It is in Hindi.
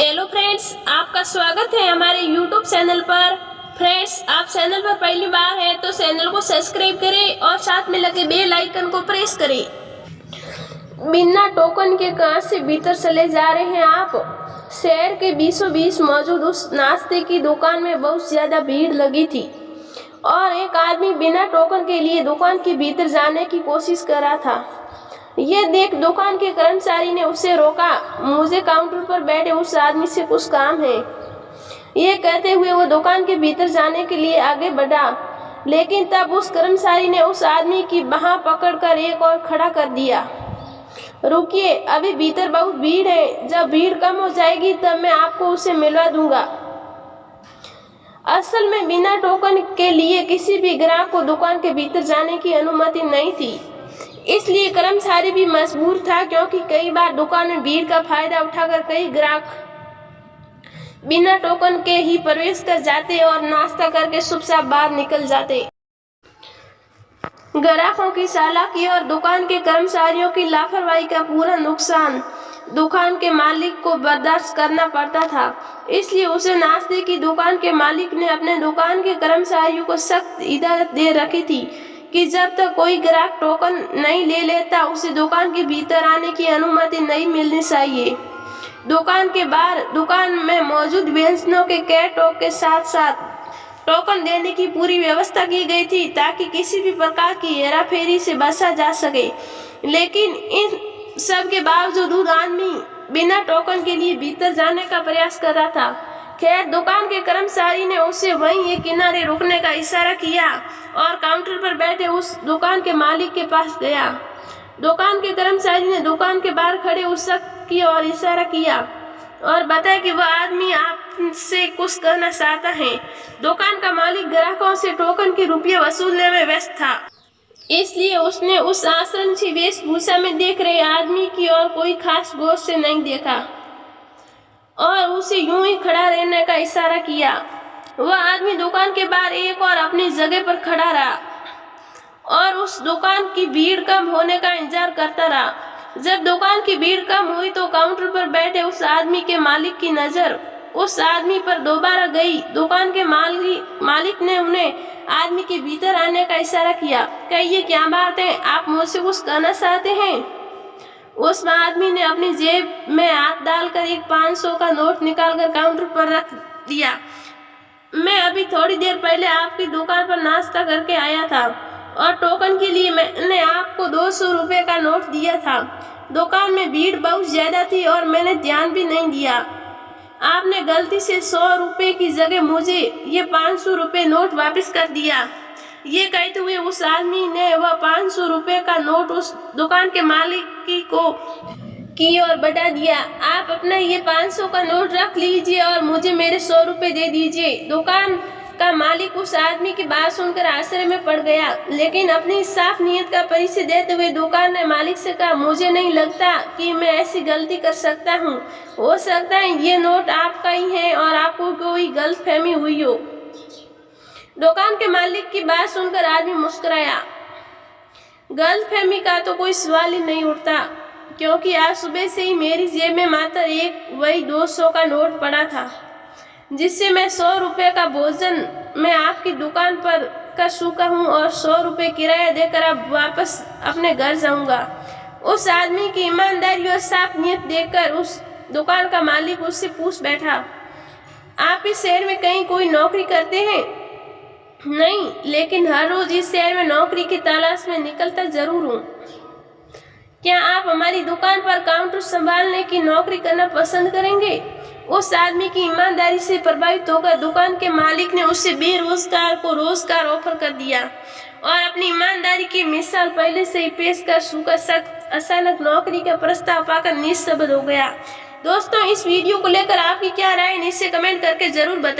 हेलो फ्रेंड्स, आपका स्वागत है हमारे यूट्यूब चैनल पर। फ्रेंड्स, आप चैनल पर पहली बार है तो चैनल को सब्सक्राइब करें और साथ में लगे बेल आइकन को प्रेस करें। बिना टोकन के कहां से भीतर चले जा रहे हैं आप? शहर के बीचों बीच मौजूद उस नाश्ते की दुकान में बहुत ज्यादा भीड़ लगी थी और एक आदमी बिना टोकन के लिए दुकान के भीतर जाने की कोशिश कर रहा था। ये देख दुकान के कर्मचारी ने उसे रोका। मुझे काउंटर पर बैठे उस आदमी से कुछ काम है, ये कहते हुए वो दुकान के भीतर जाने के लिए आगे बढ़ा, लेकिन तब उस कर्मचारी ने उस आदमी की बाह पकड़कर एक और खड़ा कर दिया। रुकिए, अभी भीतर बहुत भीड़ है, जब भीड़ कम हो जाएगी तब मैं आपको उसे मिलवा दूंगा। असल में बिना टोकन के लिए किसी भी ग्राहक को दुकान के भीतर जाने की अनुमति नहीं थी, इसलिए कर्मचारी भी मजबूर था, क्योंकि कई बार दुकान में भीड़ का फायदा उठाकर कई ग्राहक बिना टोकन के ही प्रवेश कर जाते और नाश्ता करके चुपचाप बाहर निकल जाते। ग्राहकों की चालाकी और दुकान के कर्मचारियों की लापरवाही का पूरा नुकसान दुकान के मालिक को बर्दाश्त करना पड़ता था, इसलिए उसे नाश्ते की दुकान के मालिक ने अपने दुकान के कर्मचारियों को सख्त हिदायत दे रखी थी कि जब तक कोई ग्राहक टोकन नहीं ले लेता उसे दुकान के भीतर आने की अनुमति नहीं मिलनी चाहिए। दुकान के बाहर दुकान में मौजूद व्यंजनों के कैटलॉग के साथ साथ टोकन देने की पूरी व्यवस्था की गई थी, ताकि किसी भी प्रकार की हेराफेरी से बचा जा सके। लेकिन इन सब के बावजूद आदमी बिना टोकन के लिए भीतर जाने का प्रयास कर रहा था। खैर, दुकान के कर्मचारी ने उसे वहीं एक किनारे रुकने का इशारा किया और काउंटर पर बैठे उस दुकान के मालिक के पास गया। दुकान के कर्मचारी ने दुकान के बाहर खड़े उस शख्स की ओर इशारा किया और बताया कि वह आदमी आपसे कुछ करना चाहता है। दुकान का मालिक ग्राहकों से टोकन के रुपये वसूलने में व्यस्त था, इसलिए उसने उस आसन सी वेशभूषा में देख रहे आदमी की ओर कोई खास गौर से नहीं देखा और उसे यूं ही खड़ा रहने का इशारा किया। वह आदमी दुकान के बाहर एक और अपनी जगह पर खड़ा रहा और उस दुकान की भीड़ कम होने का इंतजार करता रहा। जब दुकान की भीड़ कम हुई तो काउंटर पर बैठे उस आदमी के मालिक की नजर उस आदमी पर दोबारा गई। दुकान के मालिक ने उन्हें आदमी के भीतर आने का इशारा किया। कहिए, क्या बात है, आप मुझसे कुछ कहना चाहते हैं? उस आदमी ने अपनी जेब में हाथ डालकर एक 500 का नोट निकालकर काउंटर पर रख दिया। मैं अभी थोड़ी देर पहले आपकी दुकान पर नाश्ता करके आया था और टोकन के लिए मैंने आपको 200 रुपये का नोट दिया था। दुकान में भीड़ बहुत ज्यादा थी और मैंने ध्यान भी नहीं दिया। आपने गलती से 100 रुपये की जगह मुझे ये 500 रुपये नोट वापस कर दिया। ये कहते हुए उस आदमी ने वह 500 रुपये का नोट उस दुकान के मालिक की ओर बढ़ा दिया। आप अपना ये 500 का नोट रख लीजिए और मुझे मेरे 100 रुपये दे दीजिए। दुकान का मालिक उस आदमी की बात सुनकर आश्चर्य में पड़ गया, लेकिन अपनी साफ नीयत का परिचय देते हुए दुकान ने मालिक से कहा, मुझे नहीं लगता कि मैं ऐसी गलती कर सकता हूँ। हो सकता है ये नोट आपका ही है और आपको कोई गलतफहमी हुई हो। दुकान के मालिक की बात सुनकर आदमी मुस्कुराया। गलतफहमी का तो कोई सवाल ही नहीं उठता, क्योंकि आज सुबह से ही मेरी जेब में मात्र एक वही 200 का नोट पड़ा था, जिससे मैं 100 रुपये का भोजन मैं आपकी दुकान पर कर चुका हूँ और 100 रुपये किराया देकर अब वापस अपने घर जाऊंगा। उस आदमी की ईमानदारी और साफ नीयत देखकर उस दुकान का मालिक उससे पूछ बैठा, आप इस शहर में कहीं कोई नौकरी करते हैं? नहीं, लेकिन हर रोज इस शहर में नौकरी की तलाश में निकलता जरूर हूँ। क्या आप हमारी दुकान पर काउंटर संभालने की नौकरी करना पसंद करेंगे? उस आदमी की ईमानदारी से प्रभावित होकर दुकान के मालिक ने उससे बेरोजगार को रोजगार ऑफर कर दिया और अपनी ईमानदारी की मिसाल पहले से ही पेश कर चुका शख्स अचानक नौकरी का प्रस्ताव पाकर निस्तब्ध हो गया। दोस्तों, इस वीडियो को लेकर आपकी क्या राय है, नीचे कमेंट करके जरूर बताएं।